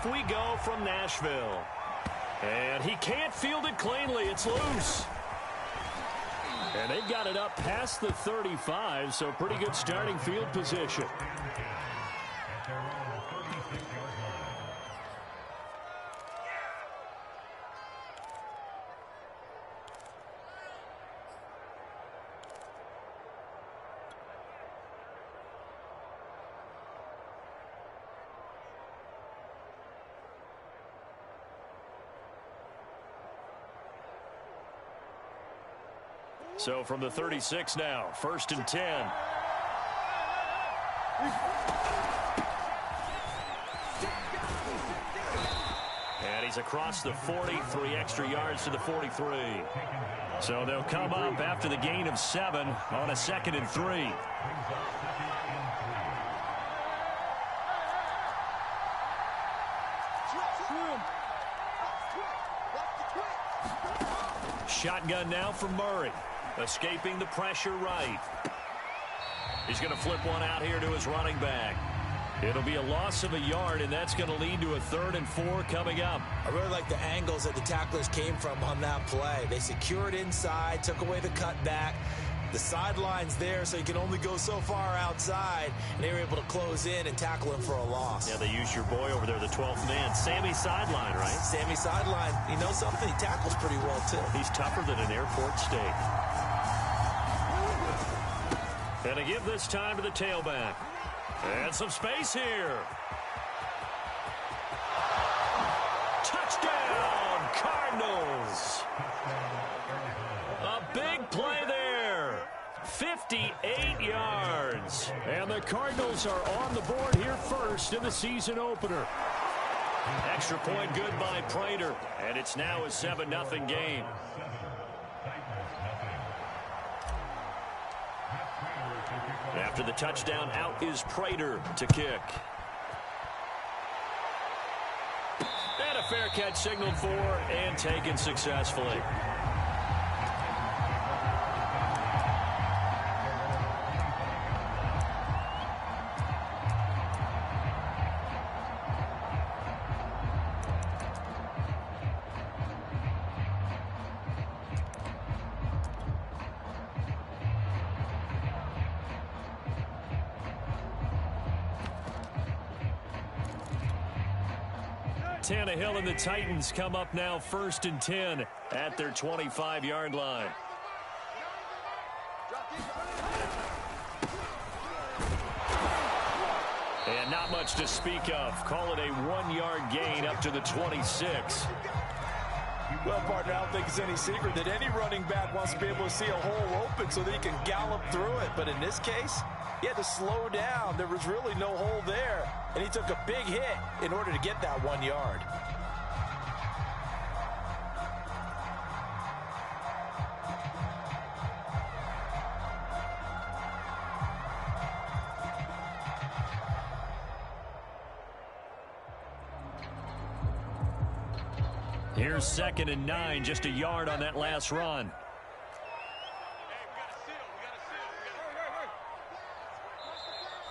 off we go from Nashville. And he can't field it cleanly. It's loose. And they've got it up past the 35, so pretty good starting field position. So from the 36 now, 1st and 10. And he's across the 40, 3 extra yards to the 43. So they'll come up after the gain of 7 on a 2nd and 3. Shotgun now from Murray. Escaping the pressure right. He's going to flip one out here to his running back. It'll be a loss of a yard, and that's going to lead to a 3rd and 4 coming up. I really like the angles that the tacklers came from on that play. They secured inside, took away the cutback. The sideline's there, so you can only go so far outside, and they were able to close in and tackle him for a loss. Yeah, they used your boy over there, the 12th man. Sammy Sideline, right? Sammy Sideline. You know something? He tackles pretty well, too. He's tougher than an airport steak. And to give this time to the tailback. And some space here. Touchdown, Cardinals. A big play there. 58 yards. And the Cardinals are on the board here first in the season opener. Extra point good by Prater. And it's now a 7-0 game. After the touchdown, out is Prater to kick. And a fair catch signaled for and taken successfully. Tannehill and the Titans come up now 1st and 10 at their 25-yard line. And not much to speak of. Call it a 1-yard gain up to the 26. Well, partner, I don't think it's any secret that any running back wants to be able to see a hole open so that he can gallop through it. But in this case, he had to slow down. There was really no hole there. And he took a big hit in order to get that 1 yard. Here's 2nd and 9, just a yard on that last run.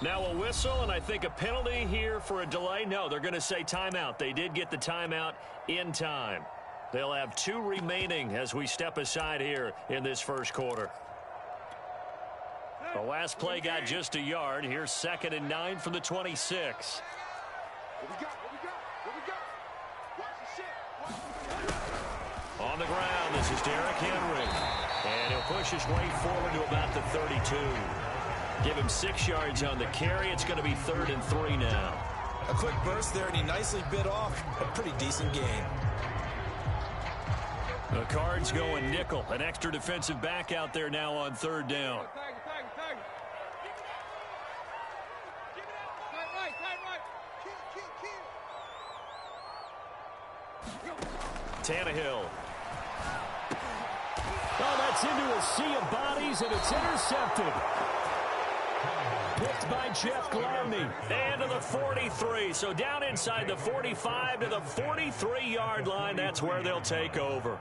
Now a whistle, and I think a penalty here for a delay. No, they're going to say timeout. They did get the timeout in time. They'll have 2 remaining as we step aside here in this first quarter. The last play got just a yard. Here's 2nd and 9 from the 26. On the ground, this is Derrick Henry. And he'll push his way forward to about the 32. Give him 6 yards on the carry. It's going to be 3rd and 3 now. A quick burst there, and he nicely bit off a pretty decent gain. The Cards going nickel. An extra defensive back out there now on 3rd down. Tannehill. Oh, that's into a sea of bodies, and it's intercepted. Picked by Jeff Gladney. And to the 43. So down inside the 45 to the 43-yard line. That's where they'll take over.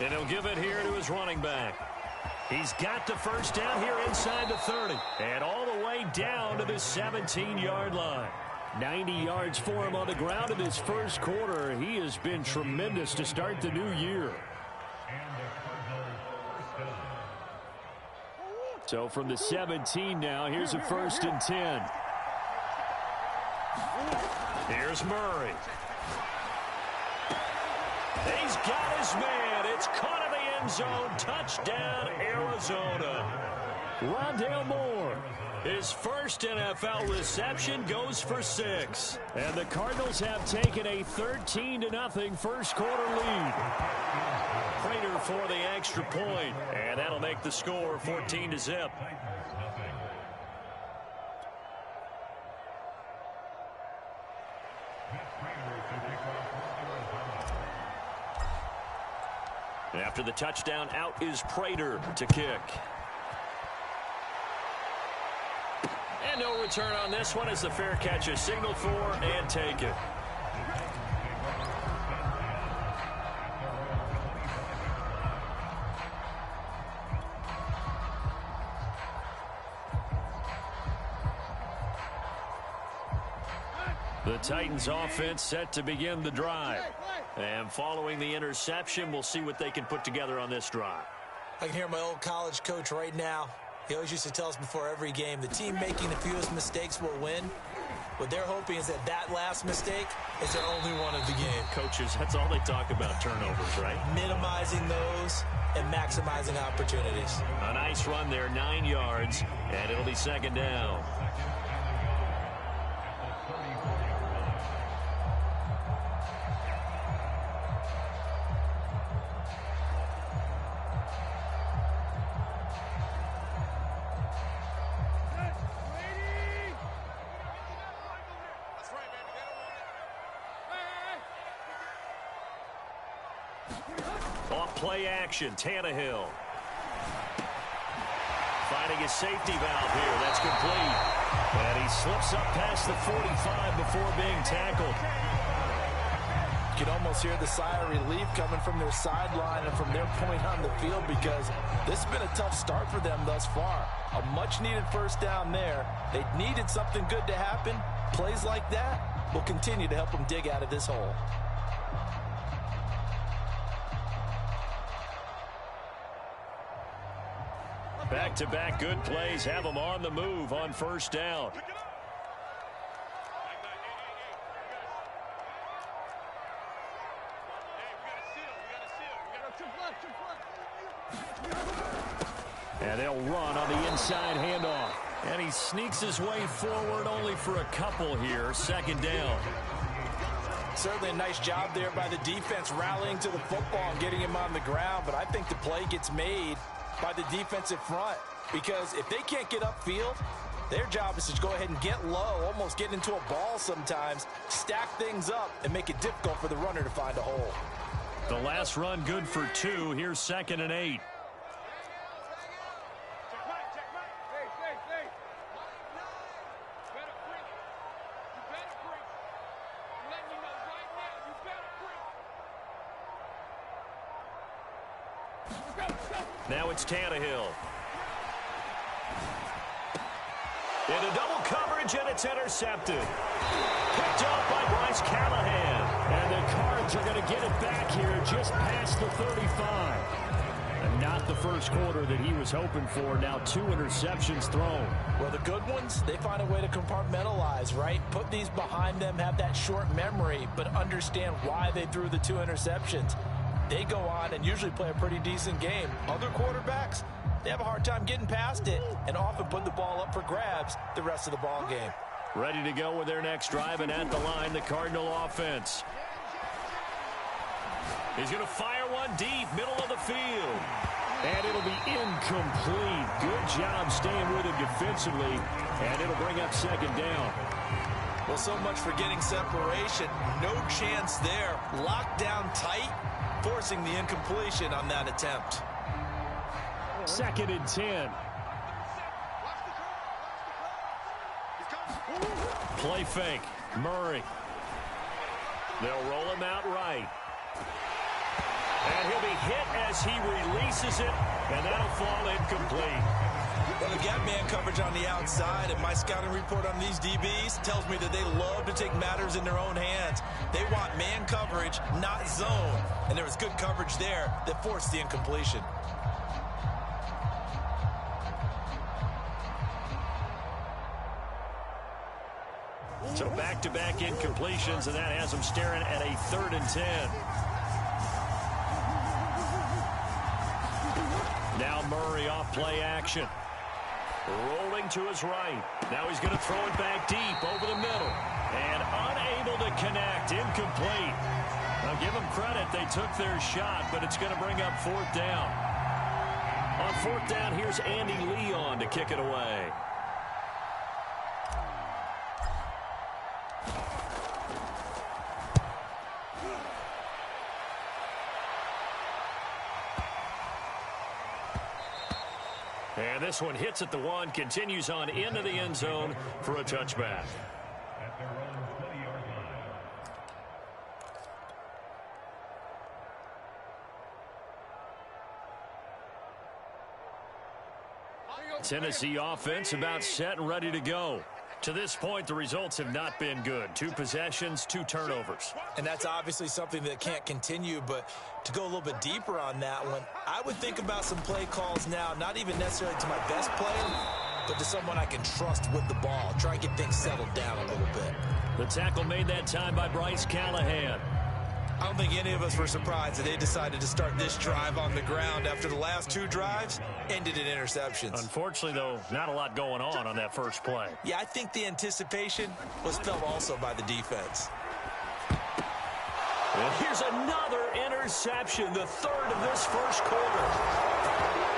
And he'll give it here to his running back. He's got the first down here inside the 30. And all the way down to the 17-yard line. 90 yards for him on the ground in his first quarter. He has been tremendous to start the new year. So from the 17 now, here's a 1st and 10. Here's Murray. He's got his man. It's caught in the end zone. Touchdown, Arizona. Rondale Moore. His first NFL reception goes for 6. And the Cardinals have taken a 13-0 first quarter lead. Prater for the extra point. And that'll make the score 14-0. After the touchdown, out is Prater to kick. And no return on this one as the fair catch is signaled for and taken. The Titans offense set to begin the drive. And following the interception, we'll see what they can put together on this drive. I can hear my old college coach right now. He always used to tell us before every game, the team making the fewest mistakes will win. What they're hoping is that last mistake is their only one of the game. Coaches, that's all they talk about, turnovers, right? Minimizing those and maximizing opportunities. A nice run there, 9 yards, and it'll be 2nd down. Off play action, Tannehill. Finding his safety valve here. That's complete. And he slips up past the 45 before being tackled. You can almost hear the sigh of relief coming from their sideline and from their point on the field because this has been a tough start for them thus far. A much-needed first down there. They needed something good to happen. Plays like that will continue to help them dig out of this hole. Back-to-back good plays have them on the move on first down. And they'll run on the inside handoff. And he sneaks his way forward only for a couple here. 2nd down. Certainly a nice job there by the defense rallying to the football and getting him on the ground. But I think the play gets made by the defensive front because if they can't get upfield, their job is to go ahead and get low, almost get into a ball sometimes, stack things up, and make it difficult for the runner to find a hole. The last run good for 2. Here's 2nd and 8. Now it's Tannehill. Into double coverage, and it's intercepted. Picked off by Bryce Callahan. And the Cards are going to get it back here just past the 35. And not the first quarter that he was hoping for. Now 2 interceptions thrown. Well, the good ones, they find a way to compartmentalize, right? Put these behind them, have that short memory, but understand why they threw the 2 interceptions. They go on and usually play a pretty decent game. Other quarterbacks, they have a hard time getting past it and often put the ball up for grabs the rest of the ball game. Ready to go with their next drive, and at the line, the Cardinal offense. He's going to fire one deep, middle of the field. And it'll be incomplete. Good job staying with him defensively, and it'll bring up 2nd down. Well, so much for getting separation. No chance there. Locked down tight, forcing the incompletion on that attempt. 2nd and 10. Play fake. Murray. They'll roll him out right. And he'll be hit as he releases it, and that'll fall incomplete. Well, they've got man coverage on the outside, and my scouting report on these DBs tells me that they love to take matters in their own hands. They want man coverage, not zone. And there was good coverage there that forced the incompletion. So back-to-back incompletions, and that has them staring at a 3rd and 10. Now Murray off play action. Rolling to his right. Now he's going to throw it back deep over the middle. And unable to connect. Incomplete. Now give them credit. They took their shot, but it's going to bring up 4th down. On 4th down, here's Andy Leon to kick it away. And this one hits at the 1, continues on into the end zone for a touchback. Tennessee offense about set and ready to go. To this point, the results have not been good. 2 possessions, 2 turnovers. And that's obviously something that can't continue, but to go a little bit deeper on that one, I would think about some play calls now, not even necessarily to my best player, but to someone I can trust with the ball. Try and get things settled down a little bit. The tackle made that time by Bryce Callahan. I don't think any of us were surprised that they decided to start this drive on the ground after the last 2 drives ended in interceptions. Unfortunately, though, not a lot going on that first play. Yeah, I think the anticipation was felt also by the defense. And here's another interception, the 3rd of this first quarter.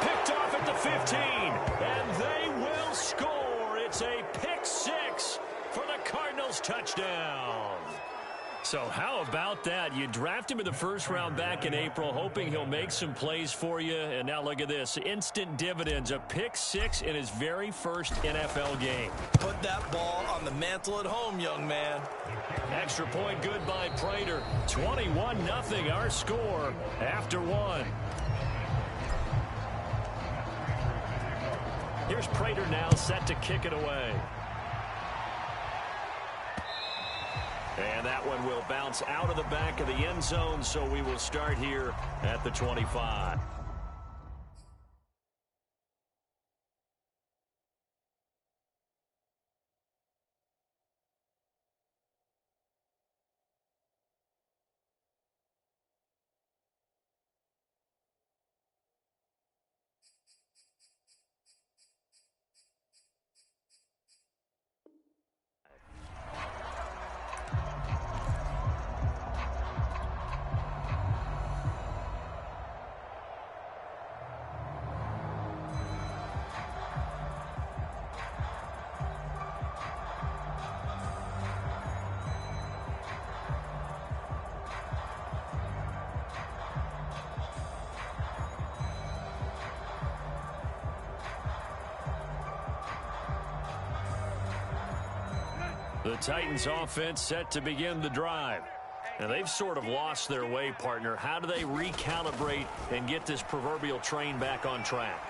Picked off at the 15, and they will score. It's a pick 6 for the Cardinals touchdown. So how about that? You draft him in the 1st round back in April, hoping he'll make some plays for you. And now look at this. Instant dividends. A pick 6 in his very first NFL game. Put that ball on the mantle at home, young man. Extra point good by Prater. 21-0 our score after 1. Here's Prater now set to kick it away. And that one will bounce out of the back of the end zone, so we will start here at the 25. The Titans offense set to begin the drive. Now they've sort of lost their way, partner. How do they recalibrate and get this proverbial train back on track?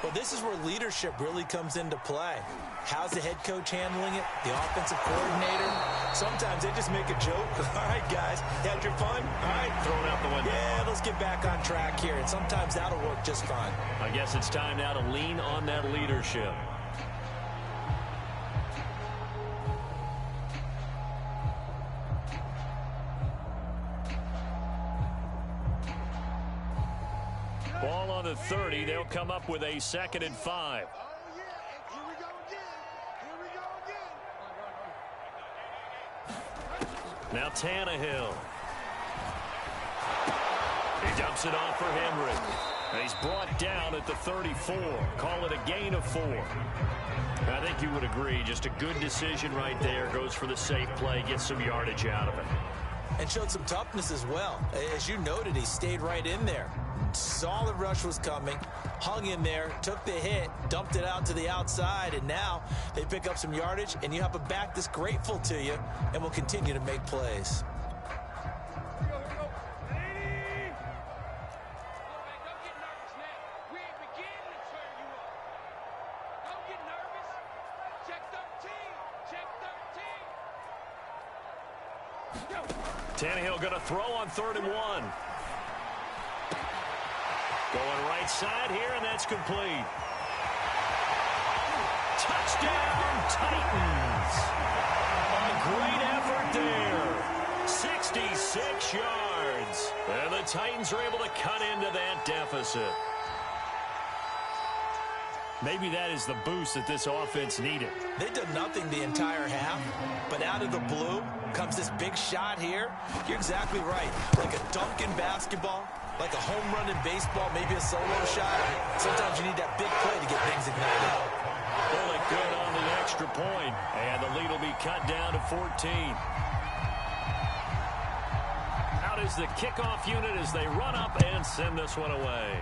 Well, this is where leadership really comes into play. How's the head coach handling it? The offensive coordinator? Sometimes they just make a joke. All right, guys, had your fun? All right. Throw it out the window. Yeah, let's get back on track here. And sometimes that'll work just fine. I guess it's time now to lean on that leadership. Ball on the 30. They'll come up with a 2nd and 5. Now Tannehill. He dumps it off for Henry. And he's brought down at the 34. Call it a gain of 4. I think you would agree. Just a good decision right there. Goes for the safe play. Gets some yardage out of it. And showed some toughness as well. As you noted, he stayed right in there. Saw the rush was coming, hung in there, took the hit, dumped it out to the outside, and now they pick up some yardage, and you have a back that's grateful to you and will continue to make plays. Tannehill going to throw on 3rd and 1. Going right side here, and that's complete. Touchdown, Titans. A great effort there. 66 yards. And the Titans are able to cut into that deficit. Maybe that is the boost that this offense needed. They did nothing the entire half, but out of the blue comes this big shot here. You're exactly right. Like a dunk in basketball, like a home run in baseball, maybe a solo shot. Sometimes you need that big play to get things ignited. Really good on the extra point, and the lead will be cut down to 14. Out is the kickoff unit as they run up and send this one away.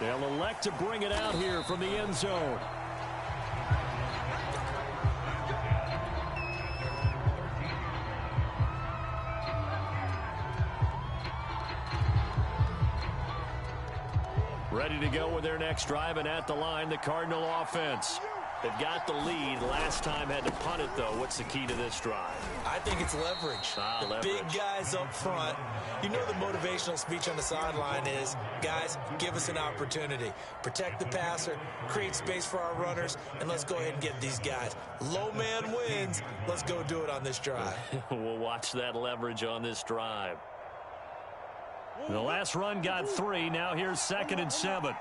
They'll elect to bring it out here from the end zone. Ready to go with their next drive, and at the line, the Cardinal offense. They've got the lead. Last time had to punt it, though. What's the key to this drive? I think it's leverage. The big guys up front. You know the motivational speech on the sideline is, guys, give us an opportunity. Protect the passer, create space for our runners, and let's go ahead and get these guys. Low man wins. Let's go do it on this drive. We'll watch that leverage on this drive. The last run got 3. Now here's 2nd and 7.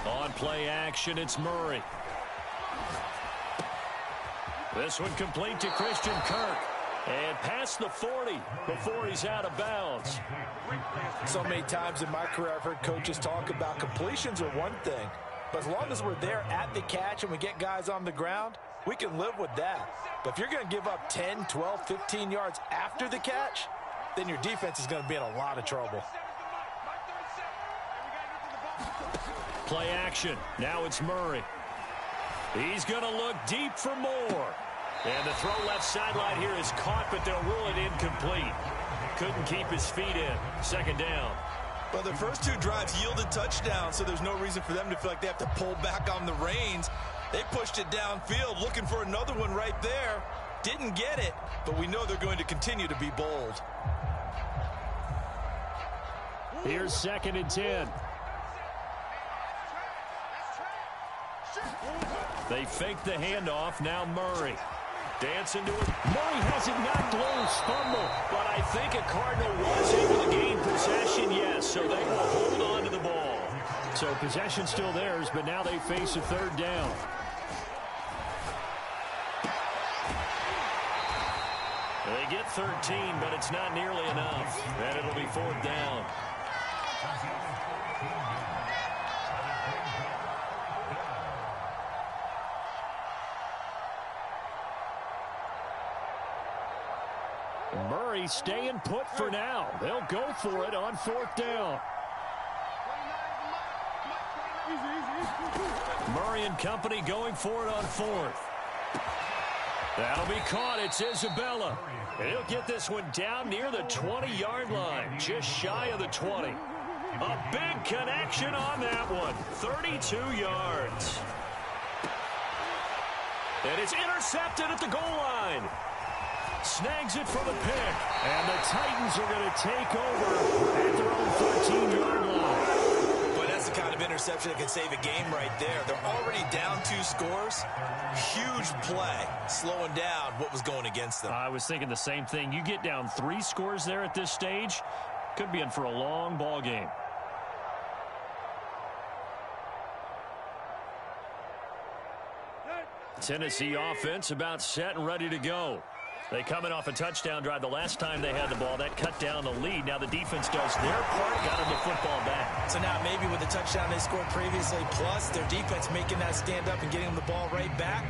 On play action, it's Murray. This one complete to Christian Kirk. And past the 40 before he's out of bounds. So many times in my career, I've heard coaches talk about completions are one thing. But as long as we're there at the catch and we get guys on the ground, we can live with that. But if you're going to give up 10, 12, 15 yards after the catch, then your defense is going to be in a lot of trouble. Play action. Now it's Murray. He's going to look deep for more. And the throw left sideline here is caught, but they'll rule it incomplete. Couldn't keep his feet in. 2nd down. Well, the first 2 drives yielded touchdowns, so there's no reason for them to feel like they have to pull back on the reins. They pushed it downfield, looking for another one right there. Didn't get it, but we know they're going to continue to be bold. Here's 2nd and 10. They fake the handoff. Now Murray. Dancing to it. Murray has it knocked loose. Fumble. But I think a Cardinal was able to gain possession, yes, so they will hold on to the ball. So possession still theirs, but now they face a 3rd down. They get 13, but it's not nearly enough. And it'll be 4th down. Murray staying put for now. They'll go for it on 4th down. Murray and company going for it on 4th. That'll be caught. It's Isabella. And he'll get this one down near the 20-yard line, just shy of the 20. A big connection on that one. 32 yards. And it's intercepted at the goal line. Snags it for the pick. And the Titans are going to take over at their own 13-yard line. But that's the kind of interception that can save a game right there. They're already down 2 scores. Huge play, slowing down what was going against them. I was thinking the same thing. You get down 3 scores there at this stage, could be in for a long ball game. Tennessee offense about set and ready to go. They coming off a touchdown drive the last time they had the ball. That cut down the lead. Now the defense does their part, got them the football back. So now maybe with the touchdown they scored previously, plus their defense making that stand up and getting them the ball right back,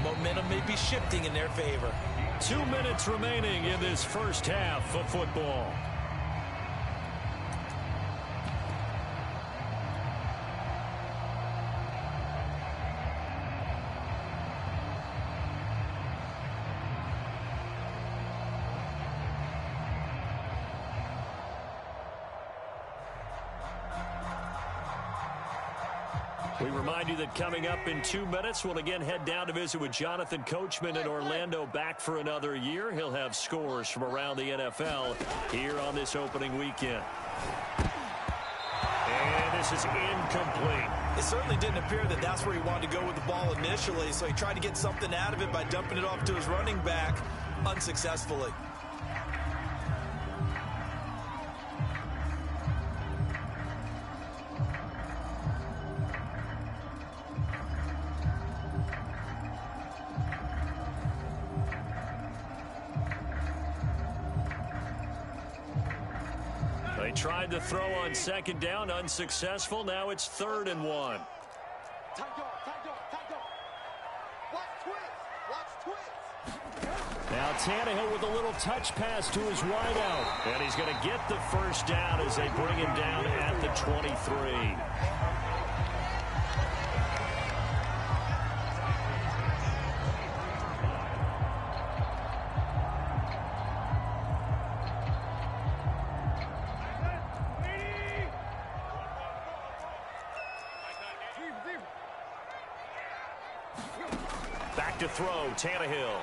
momentum may be shifting in their favor. 2 minutes remaining in this first half of football. We remind you that coming up in 2 minutes, we'll again head down to visit with Jonathan Coachman in Orlando, back for another year. He'll have scores from around the NFL here on this opening weekend. And this is incomplete. It certainly didn't appear that that's where he wanted to go with the ball initially, so he tried to get something out of it by dumping it off to his running back unsuccessfully. They tried to throw on second down, unsuccessful. Now it's 3rd and 1. Now Tannehill with a little touch pass to his wideout. And he's going to get the first down as they bring him down at the 23. Back to throw, Tannehill.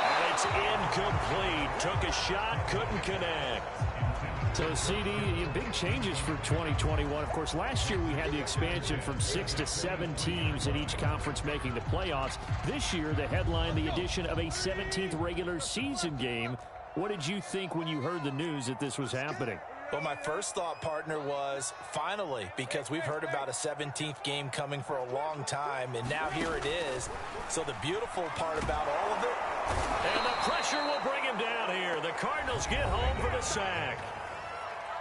And it's incomplete. Took a shot, couldn't connect. So, CD, big changes for 2021. Of course, last year we had the expansion from 6 to 7 teams in each conference making the playoffs. This year, the headline, the addition of a 17th regular season game. What did you think when you heard the news that this was happening? Well, my first thought, partner, was finally, because we've heard about a 17th game coming for a long time, and now here it is. So the beautiful part about all of it. And the pressure will bring him down here. The Cardinals get home for the sack.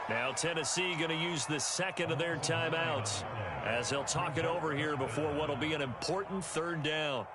Now Tennessee going to use the second of their timeouts as they'll talk it over here before what will be an important 3rd down.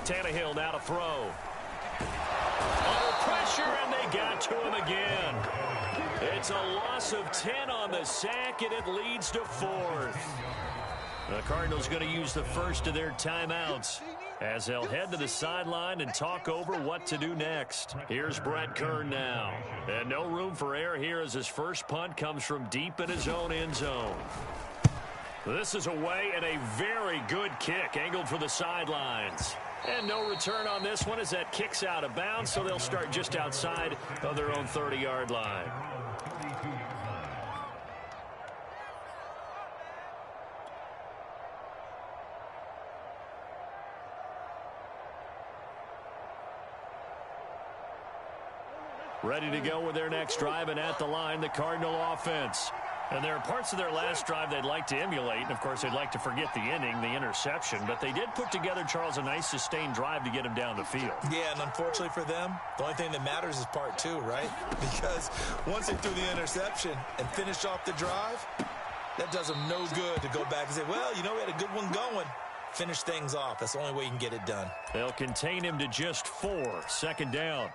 Tannehill now to throw. Under pressure, and they got to him again. It's a loss of 10 on the sack, and it leads to 4th. The Cardinals going to use the first of their timeouts as they'll head to the sideline and talk over what to do next. Here's Brett Kern now. And no room for error here as his first punt comes from deep in his own end zone. This is away, and a very good kick angled for the sidelines. And no return on this one as that kicks out of bounds, so they'll start just outside of their own 30-yard line. Ready to go with their next drive, and at the line, the Cardinal offense. And there are parts of their last drive they'd like to emulate. And, of course, they'd like to forget the inning, the interception. But they did put together, Charles, a nice sustained drive to get him down the field. Yeah, and unfortunately for them, the only thing that matters is part 2, right? Because once they threw the interception and finished off the drive, that does them no good to go back and say, well, you know, we had a good one going. Finish things off. That's the only way you can get it done. They'll contain him to just 4. 2nd down.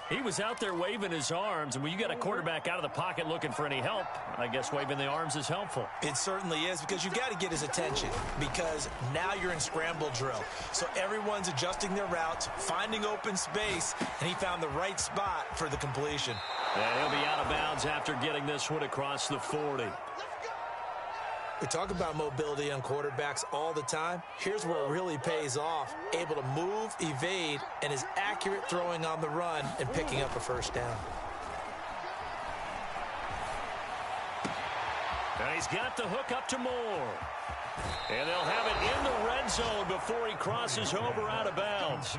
He was out there waving his arms, and when you got a quarterback out of the pocket looking for any help, I guess waving the arms is helpful. It certainly is, because you got to get his attention, because now you're in scramble drill. So everyone's adjusting their routes, finding open space, and he found the right spot for the completion. And he'll be out of bounds after getting this one across the 40. We talk about mobility on quarterbacks all the time. Here's where it really pays off. Able to move, evade, and is accurate throwing on the run and picking up a first down. And he's got the hook up to Moore. And they'll have it in the red zone before he crosses over out of bounds.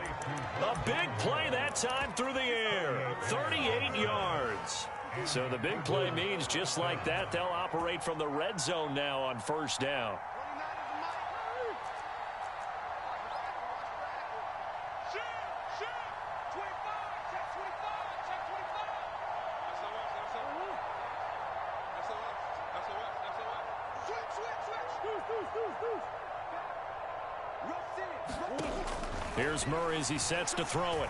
A big play that time through the air. 38 yards. So the big play means just like that, they'll operate from the red zone now on first down. Here's Murray as he sets to throw it.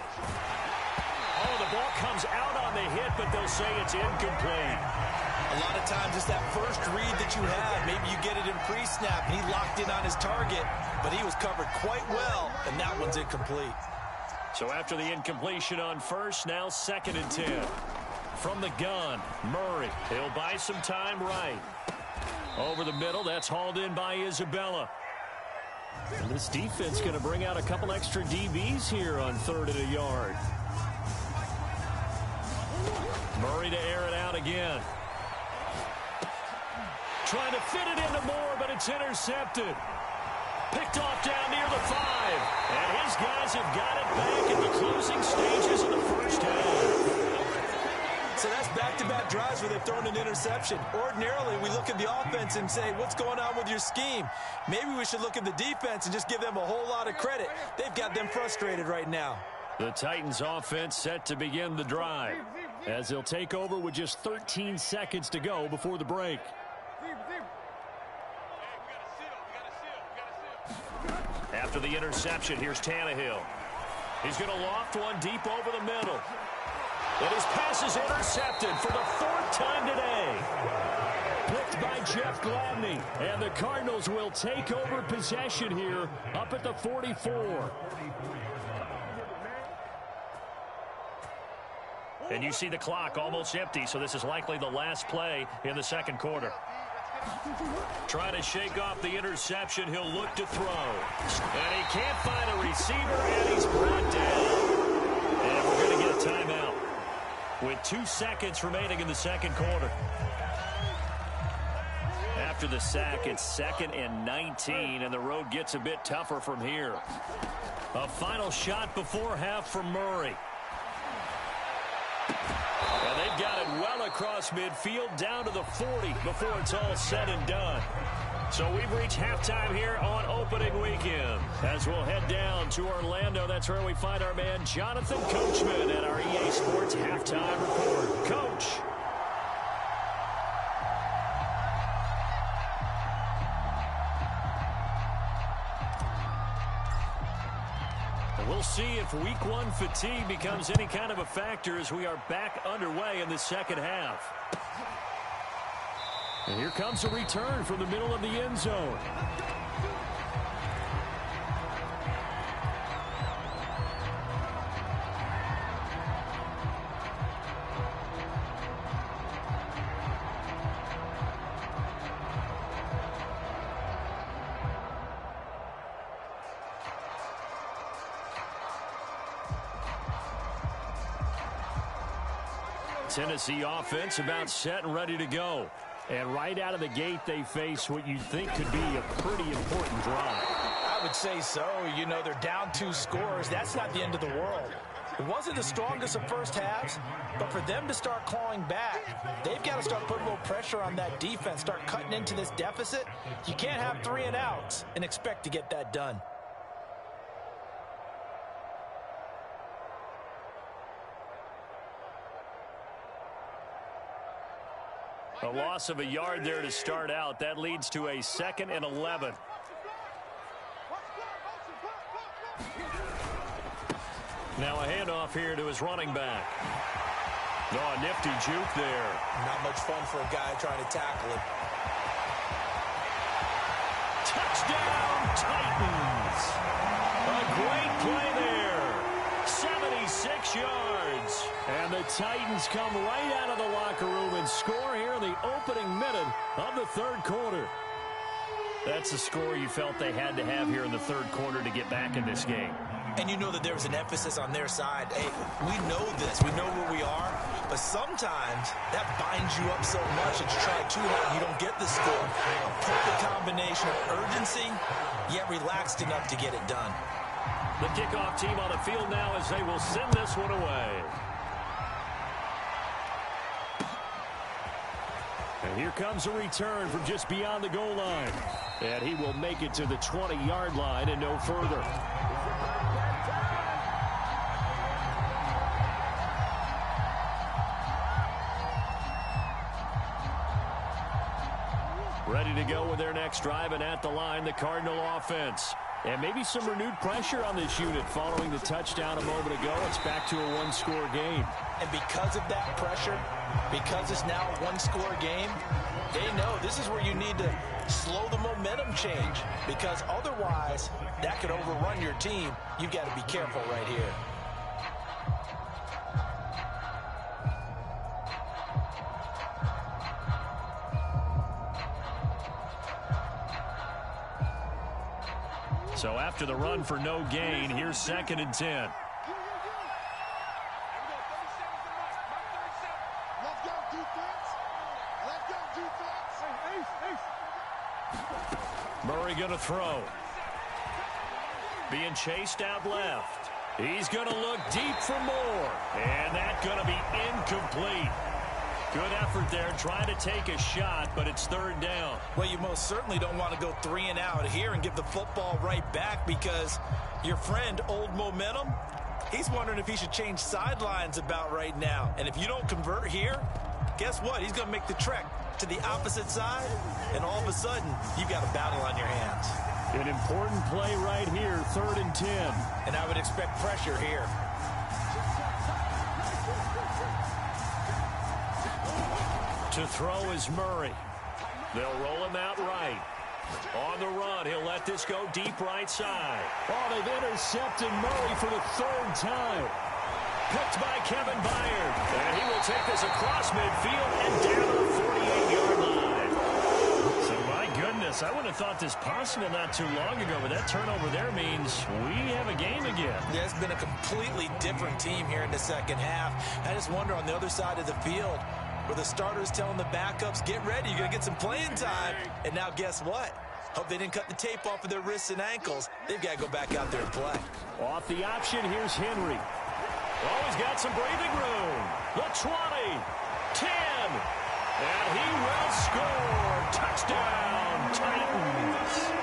Oh, the ball comes out on the hit, but they'll say it's incomplete. A lot of times it's that first read that you have. Maybe you get it in pre-snap, and he locked in on his target, but he was covered quite well, and that one's incomplete. So after the incompletion on first, now 2nd and 10. From the gun, Murray. He'll buy some time right. Over the middle, that's hauled in by Isabella. And this defense going to bring out a couple extra DBs here on 3rd and a yard. Murray to air it out again. Trying to fit it into Moore, but it's intercepted. Picked off down near the 5. And his guys have got it back in the closing stages of the first half. So that's back-to-back drives where they've thrown an interception. Ordinarily, we look at the offense and say, what's going on with your scheme? Maybe we should look at the defense and just give them a whole lot of credit. They've got them frustrated right now. The Titans offense set to begin the drive as they'll take over with just 13 seconds to go before the break. After the interception, here's Tannehill. He's going to loft one deep over the middle. And his pass is intercepted for the 4th time today. Picked by Jeff Gladney. And the Cardinals will take over possession here up at the 44. And you see the clock almost empty, so this is likely the last play in the 2nd quarter. Trying to shake off the interception, he'll look to throw. And he can't find a receiver, and he's brought down. And we're going to get a timeout with 2 seconds remaining in the 2nd quarter. After the sack, it's 2nd and 19, and the road gets a bit tougher from here. A final shot before half from Murray. And they've got it well across midfield down to the 40 before it's all said and done. So we've reached halftime here on opening weekend. As we'll head down to Orlando, that's where we find our man Jonathan Coachman at our EA Sports Halftime Report. Coach. We'll see if week 1 fatigue becomes any kind of a factor as we are back underway in the 2nd half. And here comes a return from the middle of the end zone. Tennessee offense about set and ready to go. And right out of the gate, they face what you think could be a pretty important drive. I would say so. You know, they're down 2 scores. That's not the end of the world. It wasn't the strongest of first halves, but for them to start clawing back, they've got to start putting a little pressure on that defense, start cutting into this deficit. You can't have 3 and outs and expect to get that done. A loss of a yard there to start out. That leads to a 2nd and 11. Now a handoff here to his running back. Oh, a nifty juke there. Not much fun for a guy trying to tackle him. Touchdown, Titans. A great play there. 76 yards. And the Titans come right out of the locker room and score here in the opening minute of the 3rd quarter. That's the score you felt they had to have here in the 3rd quarter to get back in this game. And you know that there was an emphasis on their side. Hey, we know this. We know where we are. But sometimes that binds you up so much that you try too hard and you don't get the score. A perfect combination of urgency, yet relaxed enough to get it done. The kickoff team on the field now as they will send this one away. And here comes a return from just beyond the goal line. And he will make it to the 20-yard line and no further. Ready to go with their next drive, and at the line, the Cardinal offense. And maybe some renewed pressure on this unit following the touchdown a moment ago. It's back to a one-score game. And because of that pressure, because it's now a one-score game, they know this is where you need to slow the momentum change, because otherwise that could overrun your team. You've got to be careful right here. So after the run for no gain, here's 2nd and 10. Murray going to throw. Being chased out left. He's going to look deep for more. And that's going to be incomplete. Good effort there, trying to take a shot, but it's 3rd down. Well, you most certainly don't want to go 3 and out here and give the football right back, because your friend, Old Momentum, he's wondering if he should change sidelines about right now. And if you don't convert here, guess what? He's going to make the trek to the opposite side, and all of a sudden, you've got a battle on your hands. An important play right here, 3rd and 10. And I would expect pressure here. To throw is Murray. They'll roll him out right. On the run, he'll let this go deep right side. Oh, they've intercepted Murray for the 3rd time. Picked by Kevin Byard. And he will take this across midfield and down to the 48-yard line. So, my goodness, I wouldn't have thought this possible not too long ago, but that turnover there means we have a game again. Yeah, it's been a completely different team here in the second half. I just wonder on the other side of the field, where the starters telling the backups, get ready, you're going to get some playing time. And now guess what? Hope they didn't cut the tape off of their wrists and ankles. They've got to go back out there and play. Off the option, here's Henry. Oh, he's got some breathing room. The 20, 10, and he will score. Touchdown, Titans.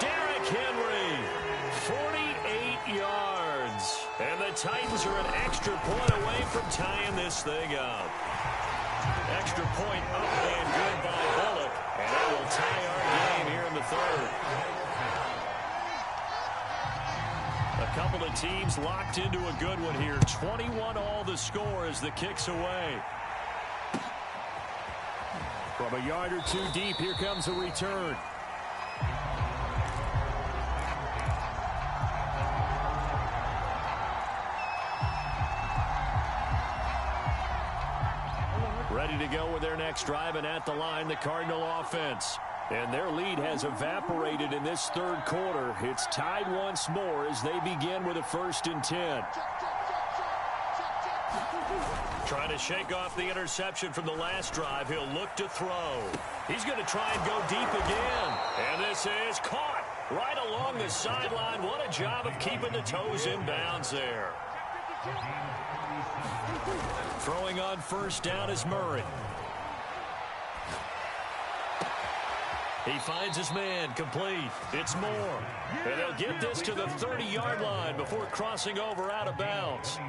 Derrick Henry, 48 yards. And the Titans are an extra point away from tying this thing up. Extra point up and good by Bullock. And that will tie our game here in the 3rd. A couple of teams locked into a good one here. 21 all the score as the kick's away. From a yard or two deep, here comes a return. Ready to go with their next drive, and at the line, the Cardinal offense. And their lead has evaporated in this 3rd quarter. It's tied once more as they begin with a 1st and 10. Trying to shake off the interception from the last drive. He'll look to throw. He's going to try and go deep again. And this is caught right along the sideline. What a job of keeping the toes in bounds there. Throwing on 1st down is Murray. He finds his man, complete. It's Moore. And they'll get this to the 30-yard line before crossing over out of bounds.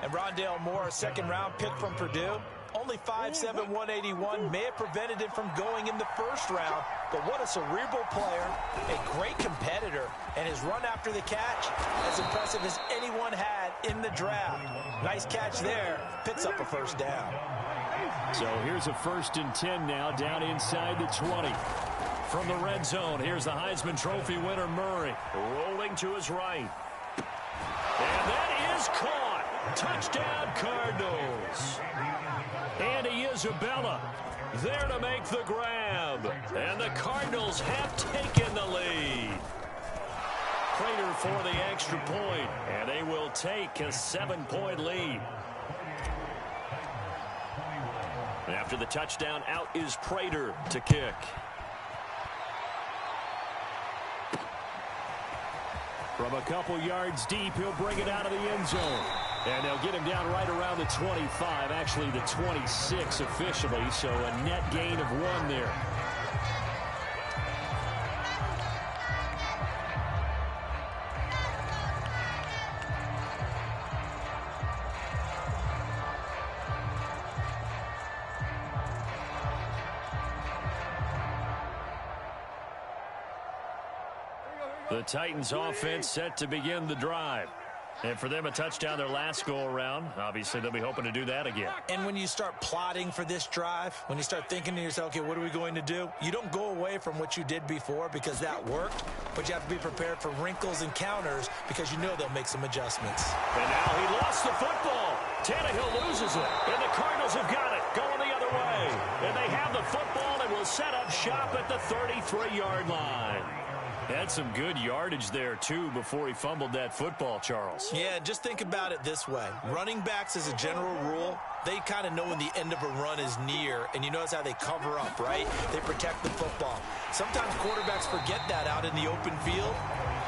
And Rondale Moore, a 2nd-round pick from Purdue, only 5'7", 181, may have prevented him from going in the 1st round. But what a cerebral player, a great competitor, and his run after the catch, as impressive as anyone had in the draft. Nice catch there, picks up a 1st down. So here's a 1st and 10 now, down inside the 20. From the red zone, here's the Heisman Trophy winner, Murray, rolling to his right. And that is caught. Touchdown, Cardinals. Andy Isabella there to make the grab. And the Cardinals have taken the lead. Prater for the extra point, and they will take a 7-point lead. After the touchdown, out is Prater to kick. From a couple yards deep, he'll bring it out of the end zone. And they'll get him down right around the 25, actually the 26 officially, so a net gain of 1 there. The Titans offense set to begin the drive. And for them, a touchdown their last go-around. Obviously, they'll be hoping to do that again. And when you start plotting for this drive, when you start thinking to yourself, okay, what are we going to do? You don't go away from what you did before because that worked, but you have to be prepared for wrinkles and counters because you know they'll make some adjustments. And now he lost the football. Tannehill loses it, and the Cardinals have got it, going the other way. And they have the football and will set up shop at the 33-yard line. Had some good yardage there, too, before he fumbled that football, Charles. Yeah, just think about it this way. Running backs, as a general rule, they kind of know when the end of a run is near, and you notice how they cover up, right? They protect the football. Sometimes quarterbacks forget that out in the open field.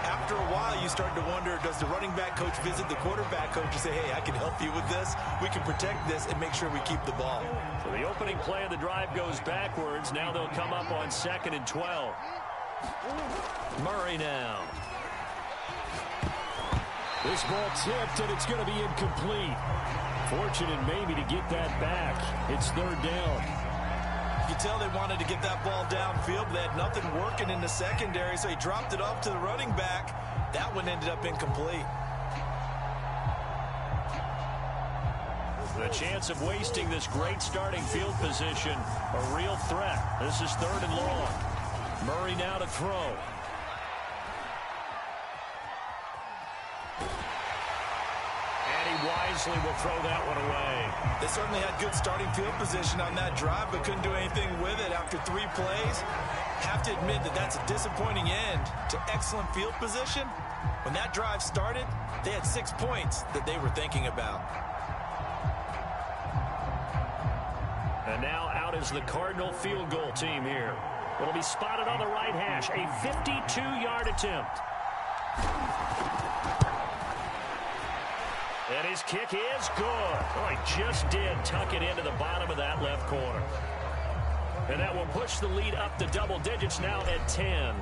After a while, you start to wonder, does the running back coach visit the quarterback coach and say, hey, I can help you with this. We can protect this and make sure we keep the ball. So the opening play of the drive goes backwards. Now they'll come up on 2nd and 12. Murray now. This ball tipped, and it's going to be incomplete. Fortunate maybe to get that back. It's 3rd down. You can tell they wanted to get that ball downfield, but they had nothing working in the secondary, so he dropped it off to the running back. That one ended up incomplete. The chance of wasting this great starting field position, a real threat. This is 3rd and long. Murray now to throw. And he wisely will throw that one away. They certainly had good starting field position on that drive, but couldn't do anything with it after 3 plays. Have to admit that that's a disappointing end to excellent field position. When that drive started, they had 6 points that they were thinking about. And now out is the Cardinal field goal team here. It'll be spotted on the right hash. A 52-yard attempt. And his kick is good. Oh, he just did tuck it into the bottom of that left corner. And that will push the lead up to double digits now at 10.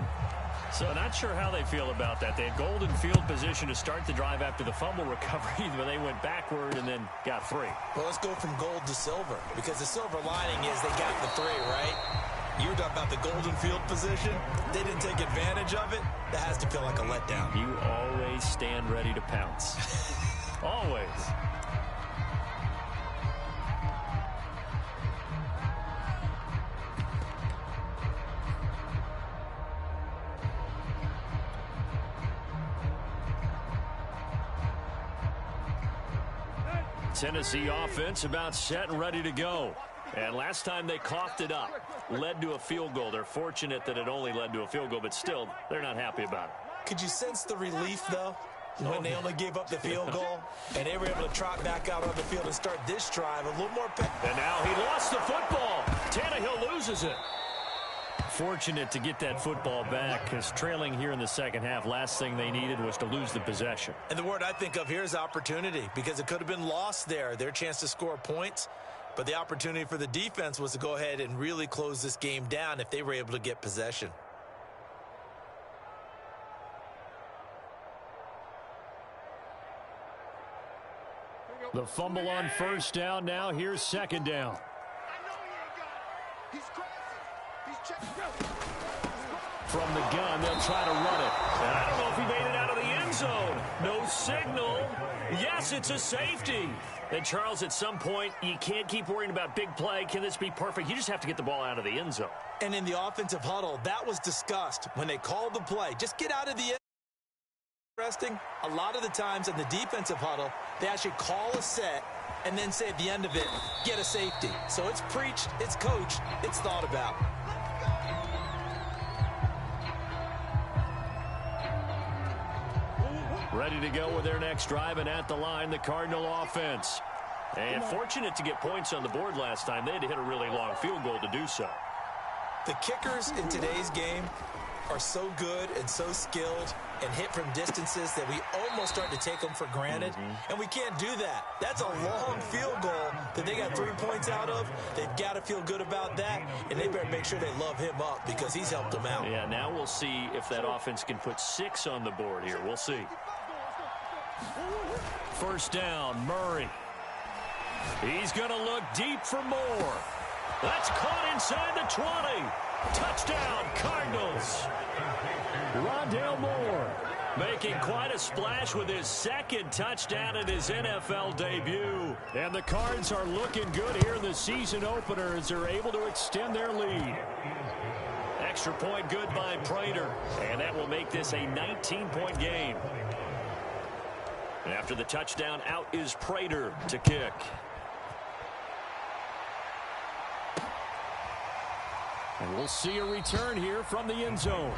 So not sure how they feel about that. They had golden field position to start the drive after the fumble recovery, but they went backward and then got 3. Well, let's go from gold to silver, because the silver lining is they got the 3, right? You were talking about the golden field position. They didn't take advantage of it. That has to feel like a letdown. You always stand ready to pounce. Always. Tennessee offense about set and ready to go. And last time they coughed it up, led to a field goal. They're fortunate that it only led to a field goal, but still, they're not happy about it. Could you sense the relief, though, when they only gave up the field goal and they were able to trot back out on the field and start this drive a little more? And now he lost the football. Tannehill loses it. Fortunate to get that football back, because trailing here in the second half, last thing they needed was to lose the possession. And the word I think of here is opportunity, because it could have been lost there, their chance to score points. But the opportunity for the defense was to go ahead and really close this game down if they were able to get possession. The fumble on 1st down. Now here's 2nd down. From the gun, they'll try to run it. And I don't know if he made it out of the end zone. No signal. Yes, it's a safety. And Charles, at some point, you can't keep worrying about big play. Can this be perfect? You just have to get the ball out of the end zone. And in the offensive huddle, that was discussed when they called the play. Just get out of the end. Interesting. A lot of the times in the defensive huddle, they actually call a set and then say at the end of it, get a safety. So it's preached, it's coached, it's thought about. Ready to go with their next drive, and at the line, the Cardinal offense. And fortunate to get points on the board last time. They had to hit a really long field goal to do so. The kickers in today's game are so good and so skilled and hit from distances that we almost start to take them for granted. And we can't do that. That's a long field goal that they got 3 points out of. They've got to feel good about that, and they better make sure they love him up because he's helped them out. Yeah, now we'll see if that offense can put 6 on the board here. We'll see. 1st down, Murray. He's going to look deep for more. That's caught inside the 20. Touchdown, Cardinals. Rondale Moore making quite a splash with his second touchdown in his NFL debut. And the Cards are looking good here in the season opener as they're able to extend their lead. Extra point good by Prater. And that will make this a 19-point game. And after the touchdown, out is Prater to kick. And we'll see a return here from the end zone.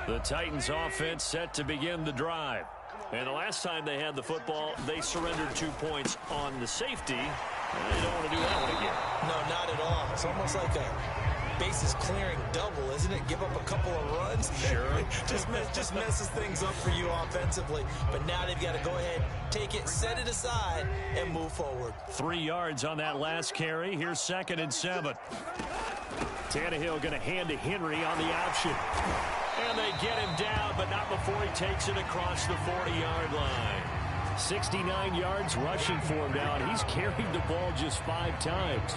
The Titans offense set to begin the drive. And the last time they had the football, they surrendered 2 points on the safety. And they don't want to do that one again. No, not at all. It's almost like a bases clearing double, isn't it? Give up a couple of runs. Sure. just messes things up for you offensively. But now they've got to go ahead, take it, set it aside, and move forward. 3 yards on that last carry. Here's 2nd and 7. Tannehill going to hand to Henry on the option. And they get him down, but not before he takes it across the 40-yard line. 69 yards rushing for him now, and he's carried the ball just 5 times.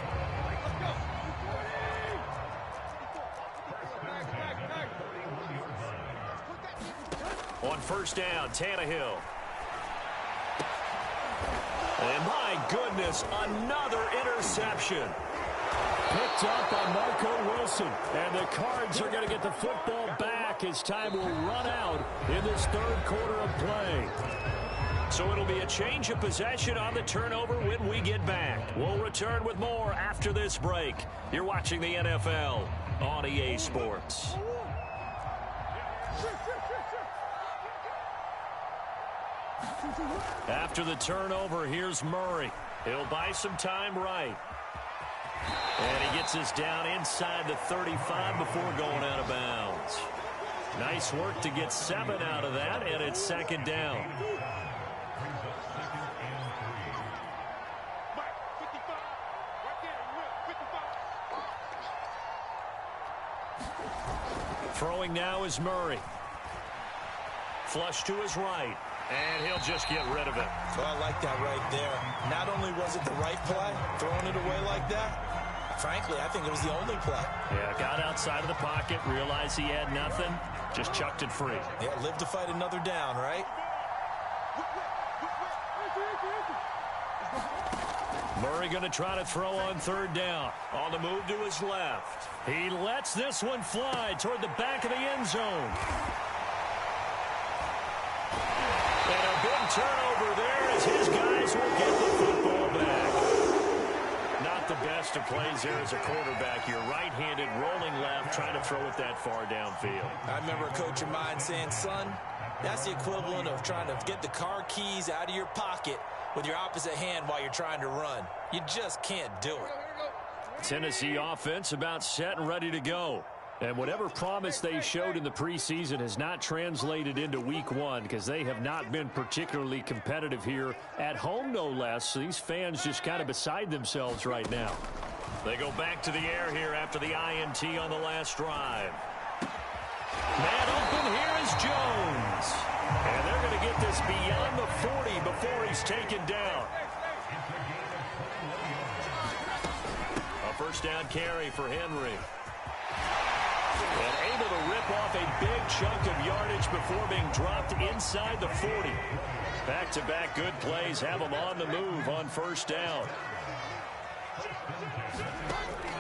On first down, Tannehill. And my goodness, another interception. Picked up by Marco Wilson. And the Cards are going to get the football back as time will run out in this third quarter of play. So it'll be a change of possession on the turnover when we get back. We'll return with more after this break. You're watching the NFL on EA Sports. After the turnover, here's Murray. He'll buy some time right. And he gets us down inside the 35 before going out of bounds. Nice work to get 7 out of that, and it's 2nd down. Throwing now is Murray. Flush to his right. And he'll just get rid of it. Well, I like that right there. Not only was it the right play, throwing it away like that, frankly, I think it was the only play. Yeah, got outside of the pocket, realized he had nothing, just chucked it free. Yeah, live to fight another down, right? Murray going to try to throw on 3rd down. On the move to his left. He lets this one fly toward the back of the end zone. And a big turnover there as his guys will get the football back. Not the best of plays there as a quarterback. You're right-handed, rolling left, trying to throw it that far downfield. I remember a coach of mine saying, son, that's the equivalent of trying to get the car keys out of your pocket with your opposite hand while you're trying to run. You just can't do it. Tennessee offense about set and ready to go. And whatever promise they showed in the preseason has not translated into week 1 because they have not been particularly competitive here at home, no less. So these fans just kind of beside themselves right now. They go back to the air here after the INT on the last drive. Man open, here is Jones. And they're going to get this beyond the 40 before he's taken down. A first down carry for Henry. And able to rip off a big chunk of yardage before being dropped inside the 40. Back-to-back good plays have him on the move on first down.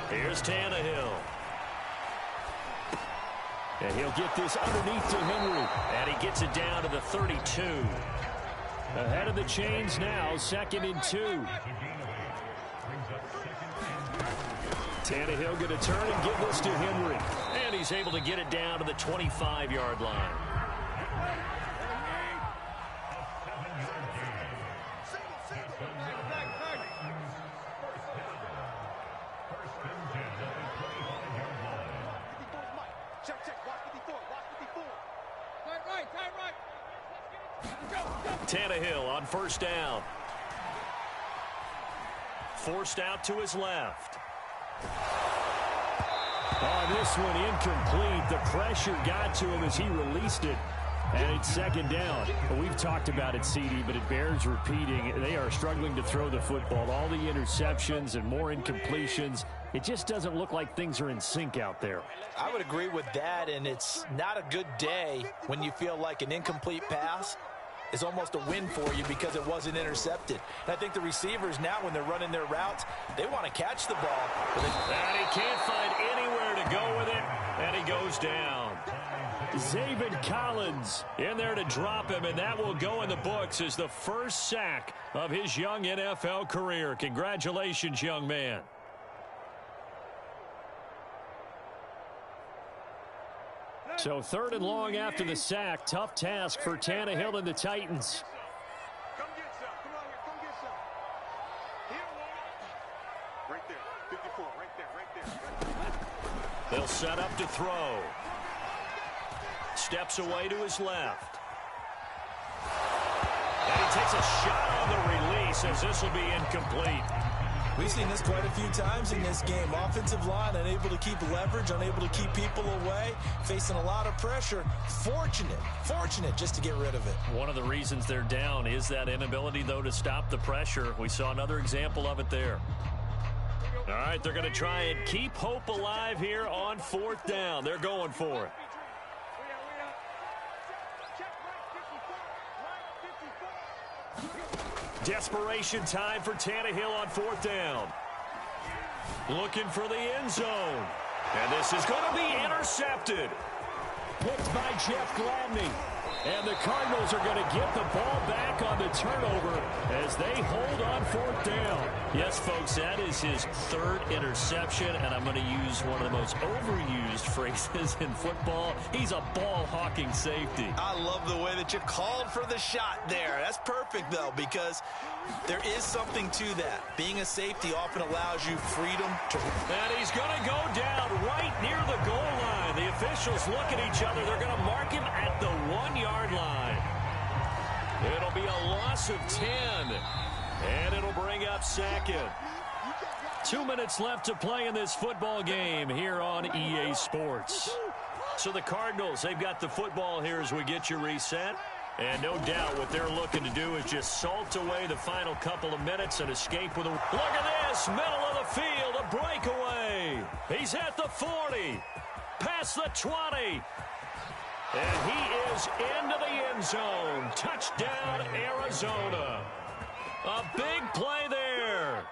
Here's Tannehill. And he'll get this underneath to Henry. And he gets it down to the 32. Ahead of the chains now, 2nd and 2. Tannehill going to turn and give this to Henry. And he's able to get it down to the 25-yard line. Tannehill on first down. Forced out to his left. Oh, this one incomplete. The pressure got to him as he released it. And it's second down. Well, we've talked about it, CD, but it bears repeating. They are struggling to throw the football. All the interceptions and more incompletions. It just doesn't look like things are in sync out there. I would agree with that, and it's not a good day when you feel like an incomplete pass is almost a win for you because it wasn't intercepted. And I think the receivers now, when they're running their routes, they want to catch the ball. And he can't find anywhere to go with it, and he goes down. Zaven Collins in there to drop him, and that will go in the books as the first sack of his young NFL career. Congratulations, young man. So 3rd and long after the sack. Tough task for Tannehill and the Titans. Come get some. Come on here. Come get some. Here, right there. 54. Right there. They'll set up to throw. Steps away to his left. And he takes a shot on the release as this will be incomplete. We've seen this quite a few times in this game. Offensive line unable to keep leverage, unable to keep people away, facing a lot of pressure. Fortunate just to get rid of it. One of the reasons they're down is that inability, though, to stop the pressure. We saw another example of it there. All right, they're going to try and keep hope alive here on 4th down. They're going for it. Desperation time for Tannehill on 4th down. Looking for the end zone. And this is going to be intercepted. Picked by Jeff Gladney. And the Cardinals are going to get the ball back on the turnover as they hold on 4th down. Yes, folks, that is his 3rd interception, and I'm going to use one of the most overused phrases in football. He's a ball-hawking safety. I love the way that you called for the shot there. That's perfect, though, because there is something to that. Being a safety often allows you freedom to... And he's going to go down right near the goal line. The officials look at each other. They're going to mark him at the 1-yard line. It'll be a loss of 10. And it'll bring up 2nd. 2 minutes left to play in this football game here on EA Sports. So the Cardinals, they've got the football here as we get you reset. And no doubt what they're looking to do is just salt away the final couple of minutes and escape with a... Look at this, middle of the field, a breakaway. He's at the 40, past the 20. And he is into the end zone. Touchdown, Arizona. A big play there.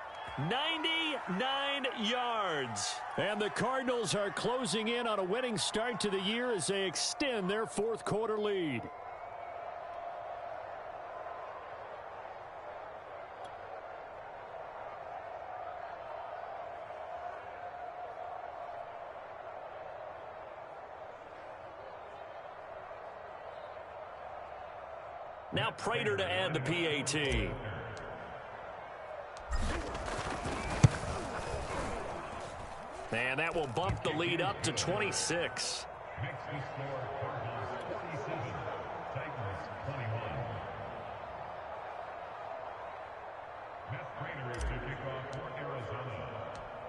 99 yards. And the Cardinals are closing in on a winning start to the year as they extend their 4th quarter lead. Now Prater to add the PAT. And that will bump the lead up to 26.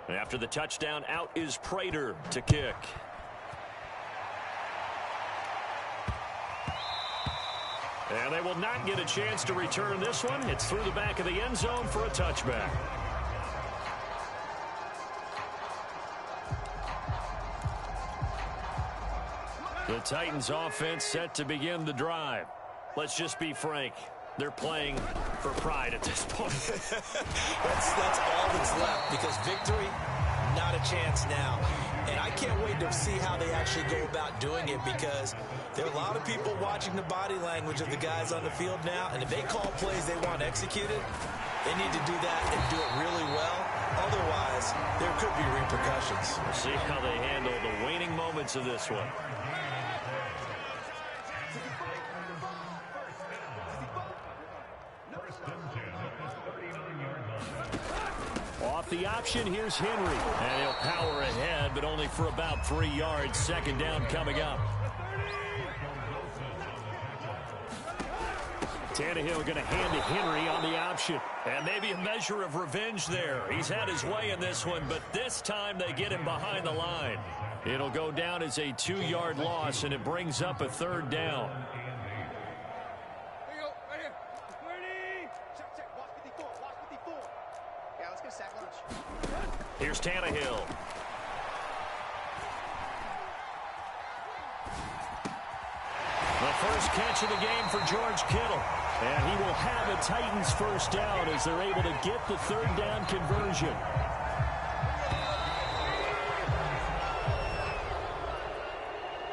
After the touchdown, out is Prater to kick. And they will not get a chance to return this one. It's through the back of the end zone for a touchback. The Titans offense set to begin the drive. Let's just be frank. They're playing for pride at this point. That's all that's left, because victory, not a chance now. And I can't wait to see how they actually go about doing it, because there are a lot of people watching the body language of the guys on the field now, and if they call plays they want executed, they need to do that and do it really well. Otherwise, there could be repercussions. We'll see how they handle the waning moments of this one. Off the option, here's Henry. And he'll power ahead, but only for about 3 yards. 2nd down coming up. Tannehill going to hand to Henry on the option. And maybe a measure of revenge there. He's had his way in this one, but this time they get him behind the line. It'll go down as a 2-yard loss, and it brings up a 3rd down. Here you go, right here. Ready? Check. Watch 54. Watch 54. Yeah, let's get a sack lunch. Here's Tannehill. The first catch of the game for George Kittle. And he will have a Titans first down as they're able to get the 3rd down conversion.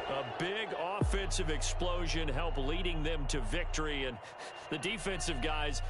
A big offensive explosion helped leading them to victory, and the defensive guys...